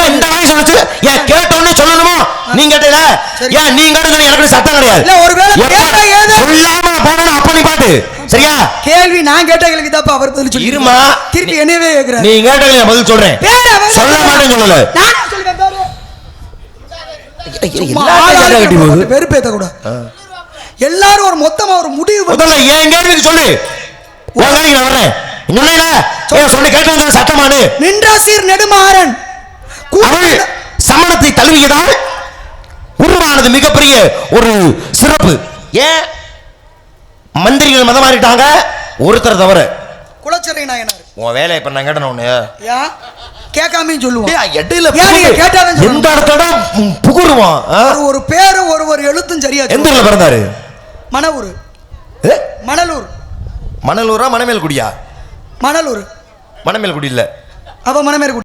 இந்த நாய் சொல்லுச்சு ஏன் கேட்டோன்னு சொல்லணுமா? நீங்க கேட்டீல ஏன் நீங்க கேட்டது எனக்கு சட்டம் கிடையாது. இல்ல ஒருவேளை கேட்டா ஏதோ சொல்லாம போறணும் அப்ப நீ பாட்டு சரியா? கேள்வி நான் கேட்ட கேள்வி தான் அவர் பதில் சொல்லி இருமா திருப்பி என்னவே கேக்குறாரு. நீ கேட்ட கேள்வி பதில் சொல்றேன். சொல்ல மாட்டேன்னு சொல்லல. நானே சொல்றேன் பாரு. வெறுப்பேத்த கூட எல்லாரும் ஒரு மொத்தமா ஒரு முடிவு முதல்ல ஏன் கேள்விக்கு சொல்லு. உடனே நான் வரேன். சொன்ன கேட்டது சட்டமானு நின்றாசீர் நெடுமாறன் சமணத்தை தழுவியதால் உருவானது மிகப்பெரிய ஒரு சிறப்பு. ஏன் மந்திரிகள் மதம் மாறிட்டாங்க ஒருத்தர் தவிர. குலச்சிறை நாயனார் உன் வேலை இப்ப நான் கேட்டேன் ஒண்ணு கேட்காம சொல்லுவோம். இடையில எந்த இடத்தோட புகுருவான். ஒரு பேரு ஒரு எழுத்தும் சரியா. எந்த ஊர்ல பிறந்தாரு? மணவூர். மணலூர். மணலூரா மணமேல்குடியா? மணலூர். மணமேல்குடி இல்ல. அவ மணமேல்குடி.